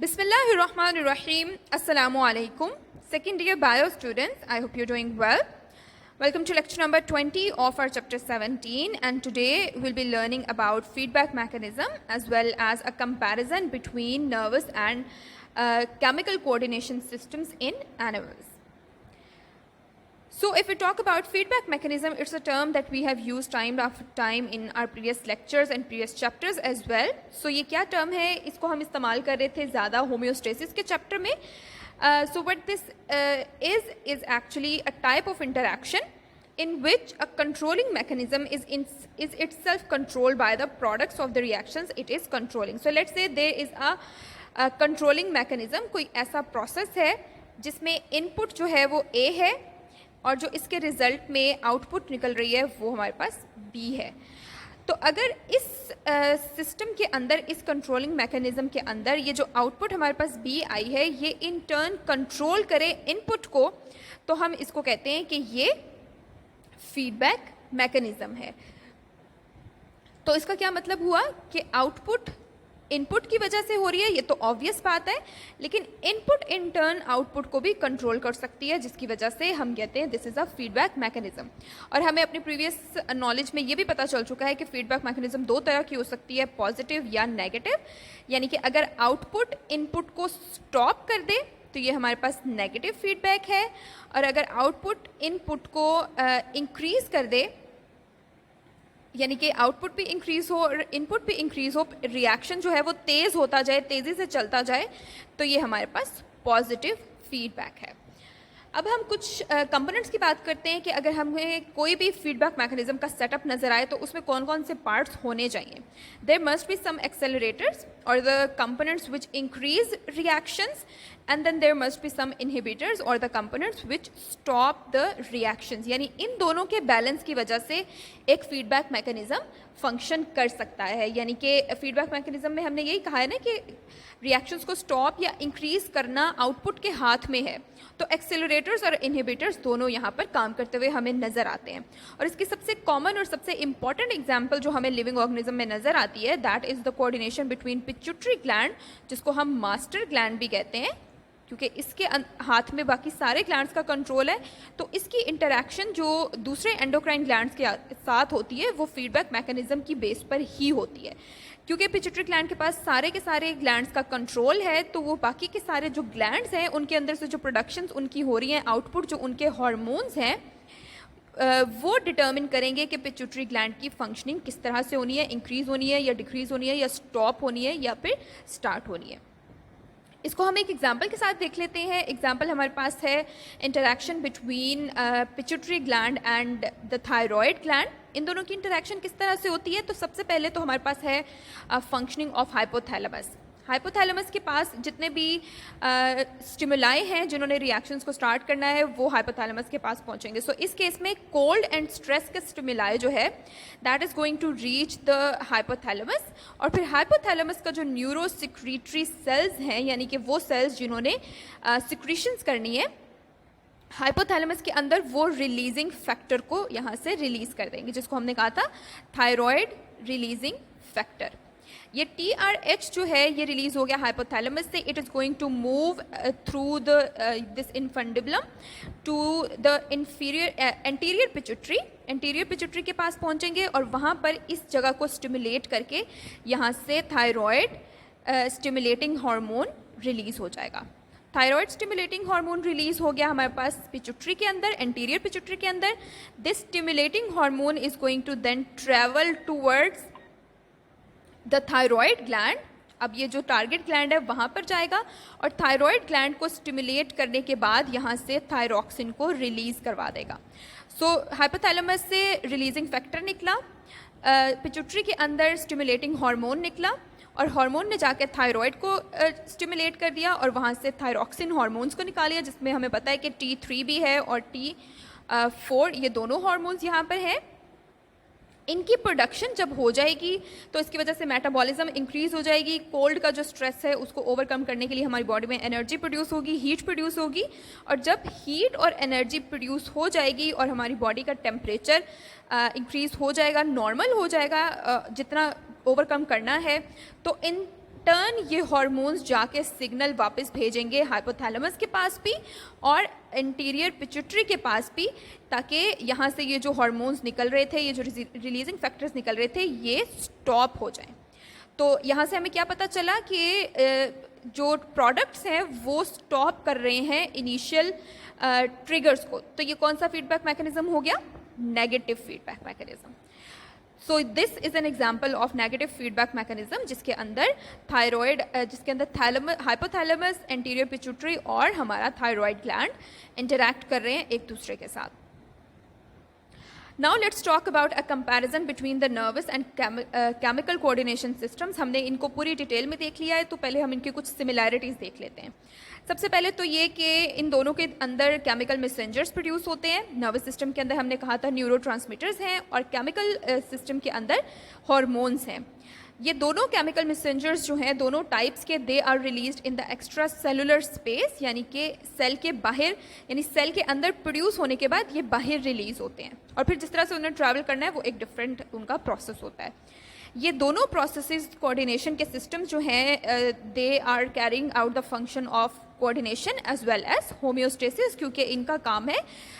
Bismillahirrahmanirrahim. Assalamu alaikum. Second year bio students, I hope you're doing well. Welcome to lecture number 20 of our chapter 17, and today we'll be learning about feedback mechanism as well as a comparison between nervous and chemical coordination systems in animals. So if we talk about feedback mechanism, it's a term that we have used time after time in our previous lectures and previous chapters as well. So ये क्या term है, इसको हम इस्तेमाल कर रहे थे ज़्यादा homeostasis के chapter में. So what this is actually a type of interaction in which a controlling mechanism is itself controlled by the products of the reactions it is controlling. So let's say there is a controlling mechanism, कोई ऐसा process है जिसमें input जो है वो A है और जो इसके रिजल्ट में आउटपुट निकल रही है वो हमारे पास B है. तो अगर इस सिस्टम के अंदर, इस कंट्रोलिंग मैकेनिज्म के अंदर ये जो आउटपुट हमारे पास B आई है ये इन टर्न कंट्रोल करे इनपुट को, तो हम इसको कहते हैं कि ये फीडबैक मैकेनिज्म है. तो इसका क्या मतलब हुआ कि आउटपुट इनपुट की वजह से हो रही है, ये तो ऑब्वियस बात है, लेकिन इनपुट इन टर्न आउटपुट को भी कंट्रोल कर सकती है, जिसकी वजह से हम कहते हैं this is a feedback mechanism. और हमें अपनी प्रीवियस नॉलेज में ये भी पता चल चुका है कि फीडबैक मैकेनिज्म दो तरह की हो सकती है, पॉजिटिव या नेगेटिव. यानी कि अगर आउटपुट इनपुट को स्टॉप कर दे तो ये हमारे पास नेगेटिव फीडबैक है, और अगर आउटपुट इनपुट को इंक्रीज कर दे, यानी कि आउटपुट भी इंक्रीज हो और इनपुट भी इंक्रीज हो, रिएक्शन जो है वो तेज़ होता जाए, तेज़ी से चलता जाए, तो ये हमारे पास पॉजिटिव फीडबैक है. अब हम कुछ कंपोनेंट्स की बात करते हैं कि अगर हमें कोई भी फीडबैक मैकेनिज्म का सेटअप नज़र आए तो उसमें कौन कौन से पार्ट्स होने चाहिए. There must be some accelerators और the components which increase reactions, and then there must be some inhibitors or the components which stop the reactions. यानी इन दोनों के बैलेंस की वजह से एक फीडबैक मैकेनिज्म फंक्शन कर सकता है. यानी कि फीडबैक मैकेनिज्म में हमने यही कहा है ना कि रिएक्शंस को स्टॉप या इंक्रीज करना आउटपुट के हाथ में है. तो एक्सेलरेटर्स और इनहिबिटर्स दोनों यहाँ पर काम करते हुए हमें नज़र आते हैं. और इसकी सबसे कॉमन और सबसे इंपॉर्टेंट एग्जाम्पल जो हमें लिविंग ऑर्गेनिज्म में नज़र आती है, that is the coordination between pituitary gland, जिसको हम मास्टर ग्लैंड भी कहते हैं क्योंकि इसके हाथ में बाकी सारे ग्लैंड्स का कंट्रोल है. तो इसकी इंटरैक्शन जो दूसरे एंडोक्राइन ग्लैंड्स के साथ होती है वो फीडबैक मैकेनिज्म की बेस पर ही होती है. क्योंकि पिट्यूटरी ग्लैंड के पास सारे के सारे ग्लैंड्स का कंट्रोल है, तो वो बाकी के सारे जो ग्लैंड्स हैं उनके अंदर से जो प्रोडक्शंस उनकी हो रही हैं, आउटपुट जो उनके हार्मोन्स हैं, वो डिटर्मिन करेंगे कि पिट्यूटरी ग्लैंड की फंक्शनिंग किस तरह से होनी है, इंक्रीज़ होनी है या डिक्रीज़ होनी है या स्टॉप होनी है या फिर स्टार्ट होनी है. इसको हम एक एग्जाम्पल के साथ देख लेते हैं. एग्जाम्पल हमारे पास है interaction between pituitary gland and the thyroid gland. इन दोनों की इंटरैक्शन किस तरह से होती है, तो सबसे पहले तो हमारे पास है फंक्शनिंग ऑफ हाइपोथैलेमस. हाइपोथैलेमस के पास जितने भी स्टिमुलाई हैं जिन्होंने रिएक्शंस को स्टार्ट करना है वो हाइपोथैलेमस के पास पहुंचेंगे. सो इस केस में कोल्ड एंड स्ट्रेस के स्टिमुलाई जो है that is going to reach the hypothalamus. और फिर हाइपोथैलेमस का जो न्यूरो सिक्रीटरी सेल्स हैं, यानी कि वो सेल्स जिन्होंने सिक्रीशंस करनी है हाइपोथैलेमस के अंदर, वो रिलीजिंग फैक्टर को यहाँ से रिलीज़ कर देंगे, जिसको हमने कहा था थायराइड रिलीजिंग फैक्टर. ये TRH जो है ये रिलीज़ हो गया हाइपोथैलेमस से. It is going to move through this infundibulum to the anterior pituitary. Anterior pituitary के पास पहुंचेंगे और वहाँ पर इस जगह को स्टिमुलेट करके यहाँ से थायराइड स्टिमुलेटिंग हार्मोन रिलीज़ हो जाएगा. थायराइड स्टिमुलेटिंग हार्मोन रिलीज़ हो गया हमारे पास पिट्यूटरी के अंदर, एंटीरियर पिट्यूटरी के अंदर. This stimulating hormone is going to then travel towards the thyroid gland. अब ये जो टारगेट ग्लैंड है वहाँ पर जाएगा और थायराइड ग्लैंड को स्टिमुलेट करने के बाद यहाँ से थायरॉक्सिन को रिलीज़ करवा देगा. सो हाइपोथैलेमस से रिलीजिंग फैक्टर निकला, पिट्यूटरी के अंदर स्टिमुलेटिंग हार्मोन निकला और हार्मोन ने जाकर थायराइड को स्टिमुलेट कर दिया और वहाँ से थायरॉक्सिन हार्मोन्स को निकाल लिया, जिसमें हमें पता है कि T3 भी है और T4, ये दोनों हार्मोन्स यहाँ पर हैं. इनकी प्रोडक्शन जब हो जाएगी तो इसकी वजह से मेटाबॉलिज्म इंक्रीज़ हो जाएगी. कोल्ड का जो स्ट्रेस है उसको ओवरकम करने के लिए हमारी बॉडी में एनर्जी प्रोड्यूस होगी, हीट प्रोड्यूस होगी. और जब हीट और एनर्जी प्रोड्यूस हो जाएगी और हमारी बॉडी का टेम्परेचर इंक्रीज़ हो जाएगा, नॉर्मल हो जाएगा जितना ओवरकम करना है, तो इन टर्न ये हार्मोन्स जाके सिग्नल वापस भेजेंगे हाइपोथैलेमस के पास भी और इंटीरियर पिट्यूटरी के पास भी, ताकि यहाँ से ये जो हार्मोन्स निकल रहे थे, ये जो रिलीजिंग फैक्टर्स निकल रहे थे, ये स्टॉप हो जाएं। तो यहाँ से हमें क्या पता चला कि जो प्रोडक्ट्स हैं वो स्टॉप कर रहे हैं इनिशियल ट्रिगर्स को। तो ये कौन सा फीडबैक मैकेनिज्म हो गया? Negative feedback mechanism. So this is an example of negative feedback mechanism, जिसके अंदर थायराइड, जिसके अंदर हाइपोथैलेमस, एंटीरियर पिट्यूटरी और हमारा थायराइड ग्लैंड इंटरैक्ट कर रहे हैं एक दूसरे के साथ। Now let's talk about a comparison between the nervous and chemical coordination systems. हमने इनको पूरी डिटेल में देख लिया है, तो पहले हम इनके कुछ सिमिलैरिटीज़ देख लेते हैं। सबसे पहले तो ये कि इन दोनों के अंदर केमिकल मैसेंजर्स प्रोड्यूस होते हैं। नर्वस सिस्टम के अंदर हमने कहा था न्यूरोट्रांसमीटर्स हैं और केमिकल सिस्टम के अंदर हार्मोन्स हैं। ये दोनों केमिकल मैसेंजर्स जो हैं दोनों टाइप्स के, they are released in the extracellular space, यानी कि सेल के बाहर, यानी सेल के अंदर प्रोड्यूस होने के बाद ये बाहर रिलीज होते हैं और फिर जिस तरह से उन्हें ट्रैवल करना है वो एक डिफरेंट उनका प्रोसेस होता है। ये दोनों प्रोसेसेस कोऑर्डिनेशन के सिस्टम जो हैं they are carrying out the function of coordination as well as homeostasis, क्योंकि इनका काम है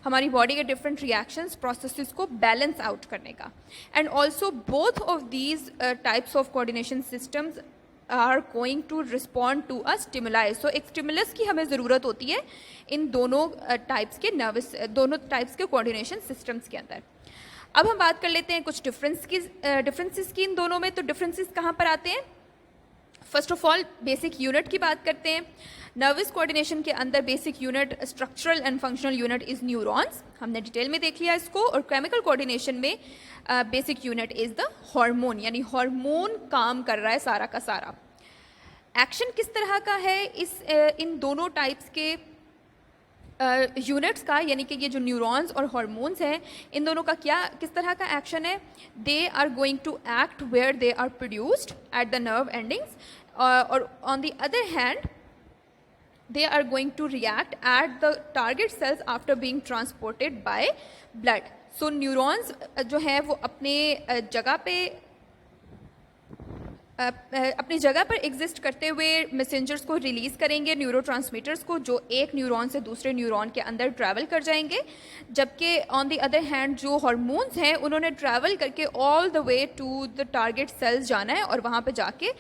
हमारी बॉडी के डिफरेंट रिएक्शंस, प्रोसेसेस को बैलेंस आउट करने का। And also both of these types of coordination systems are going to respond to a stimuli. So एक स्टिमुलस की हमें ज़रूरत होती है इन दोनों टाइप्स के कोऑर्डिनेशन सिस्टम्स के अंदर। अब हम बात कर लेते हैं कुछ डिफरेंसेस की इन दोनों में। तो डिफरेंसेस कहाँ पर आते हैं? First of all basic unit की बात करते हैं। नर्वस कोऑर्डिनेशन के अंदर basic unit, structural and functional unit is neurons, हमने डिटेल में देख लिया इसको। और केमिकल कोऑर्डिनेशन में basic unit is the hormone, यानी हार्मोन काम कर रहा है सारा का सारा। एक्शन किस तरह का है इन दोनों टाइप्स के यूनिट्स का, यानी कि ये जो न्यूरॉन्स और हार्मोन्स हैं इन दोनों का किस तरह का एक्शन है? They are going to act where they are produced at the nerve endings, और on the other hand they are going to react at the target cells after being transported by blood. So neurons जो है वो अपनी जगह पर exist करते हुए messengers को रिलीज़ करेंगे, न्यूरोट्रांसमीटर्स को, जो एक न्यूरॉन से दूसरे न्यूरॉन के अंदर ट्रैवल कर जाएंगे। जबकि ऑन द अदर हैंड जो हार्मोन्स हैं उन्होंने ट्रैवल करके all the way to the target cells जाना है और वहाँ पे जाके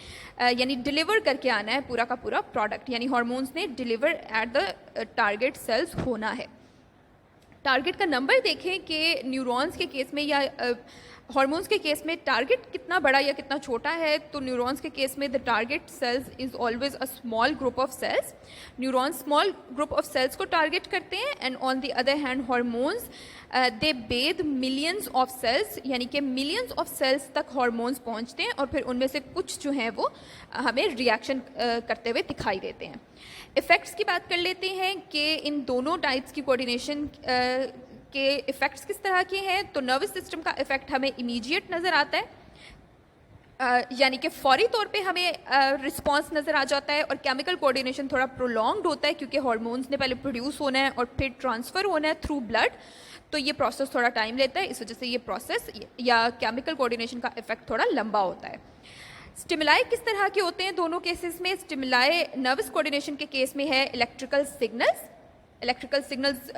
यानी डिलीवर करके आना है पूरा का पूरा प्रोडक्ट, यानी हार्मोन्स ने deliver at the target cells होना है। टारगेट का नंबर देखें कि न्यूरॉन्स के केस में या हार्मोन्स के केस में टारगेट कितना बड़ा या कितना छोटा है। तो न्यूरॉन्स के केस में the target cells is always a small group of cells. Neurons small group of cells को टारगेट करते हैं and on the other hand hormones they bathe millions of cells, यानी कि मिलियंस ऑफ सेल्स तक hormones पहुंचते हैं और फिर उनमें से कुछ जो हैं वो हमें रिएक्शन करते हुए दिखाई देते हैं। इफ़ेक्ट्स की बात कर लेते हैं कि इन दोनों टाइप्स की कोऑर्डिनेशन के इफ़ेक्ट्स किस तरह के हैं। तो नर्वस सिस्टम का इफ़ेक्ट हमें इमीडिएट नज़र आता है, यानी कि फौरी तौर पे हमें रिस्पांस नज़र आ जाता है। और केमिकल कोऑर्डिनेशन थोड़ा प्रोलॉन्ग्ड होता है क्योंकि हार्मोन्स ने पहले प्रोड्यूस होना है और फिर ट्रांसफ़र होना है थ्रू ब्लड, तो ये प्रोसेस थोड़ा टाइम लेता है। इस वजह से ये प्रोसेस या केमिकल कोऑर्डिनेशन का इफ़ेक्ट थोड़ा लंबा होता है। स्टिमुलाई किस तरह के होते हैं दोनों केसेस में? स्टिमुलाई नर्वस कोऑर्डिनेशन के केस में है इलेक्ट्रिकल सिग्नल्स। इलेक्ट्रिकल सिग्नल्स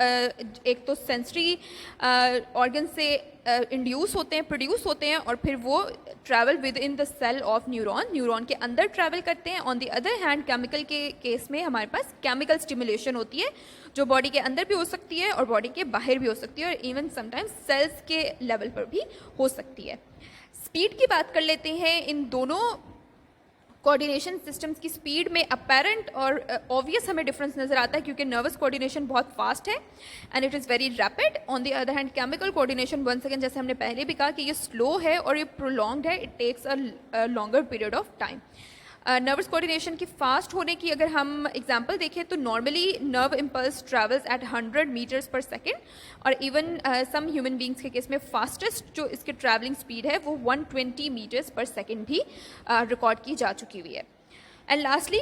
एक तो सेंसरी ऑर्गन से इंड्यूस होते हैं, प्रोड्यूस होते हैं और फिर वो travel within the cell of neuron के अंदर ट्रैवल करते हैं। On the other hand chemical के केस में हमारे पास केमिकल स्टिमुलेशन होती है जो बॉडी के अंदर भी हो सकती है और बॉडी के बाहर भी हो सकती है और इवन समटाइम्स सेल्स के लेवल पर भी हो सकती है। स्पीड की बात कर लेते हैं। इन दोनों कोऑर्डिनेशन सिस्टम्स की स्पीड में अपेरेंट और ऑब्वियस हमें डिफरेंस नज़र आता है क्योंकि नर्वस कोऑर्डिनेशन बहुत फास्ट है and it is very rapid. On the other hand chemical coordination one second, जैसे हमने पहले भी कहा कि ये स्लो है और ये प्रोलॉन्ग्ड है, it takes a longer period of time. Nervous coordination की फास्ट होने की अगर हम एग्जांपल देखें तो normally nerve impulse travels at 100 metres per second और इवन सम ह्यूमन बींग्स के केस में फास्टेस्ट जो इसकी ट्रैवलिंग स्पीड है वो 120 मीटर्स पर सेकेंड भी रिकॉर्ड की जा चुकी हुई है। एंड लास्टली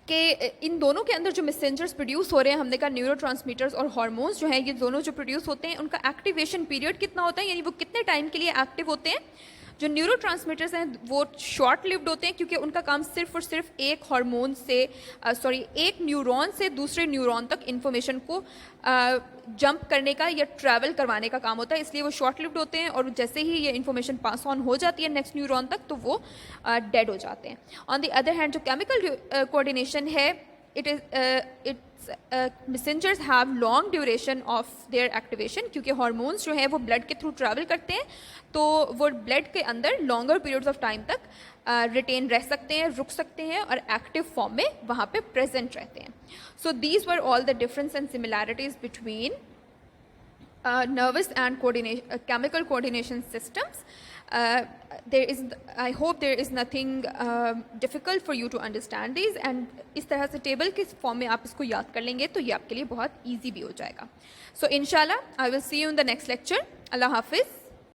कि इन दोनों के अंदर जो मैसेंजर्स प्रोड्यूस हो रहे हैं, हमने कहा न्यूरोट्रांसमीटर्स और हार्मोन्स जो हैं ये दोनों जो प्रोड्यूस होते हैं उनका एक्टिवेशन पीरियड कितना होता है, यानी वो कितने टाइम के लिए एक्टिव होते हैं। जो न्यूरोट्रांसमीटर्स हैं वो शॉर्ट लिव्ड होते हैं क्योंकि उनका काम सिर्फ और सिर्फ एक हार्मोन से एक न्यूरॉन से दूसरे न्यूरॉन तक इंफॉर्मेशन को जंप करने का या ट्रैवल करवाने का काम होता है, इसलिए वो शॉर्ट लिव्ड होते हैं और जैसे ही ये इन्फॉर्मेशन पास ऑन हो जाती है नेक्स्ट न्यूरॉन तक तो वो डेड हो जाते हैं। ऑन द अदर हैंड जो केमिकल कोऑर्डिनेशन है, messengers have long duration of their activation, क्योंकि हार्मोन्स जो हैं वो ब्लड के थ्रू ट्रैवल करते हैं तो वो ब्लड के अंदर लॉन्गर पीरियड्स ऑफ टाइम तक रिटेन रह सकते हैं, रुक सकते हैं और एक्टिव फॉर्म में वहाँ पे प्रेजेंट रहते हैं। So these were all the difference and similarities between nervous and chemical coordination systems. I hope there is nothing difficult for you to understand these, and इस तरह से टेबल के फॉर्म में आप इसको याद कर लेंगे तो ये आपके लिए बहुत ईजी भी हो जाएगा। सो इंशाल्लाह I will see you in the next lecture. अल्लाह हाफिज़।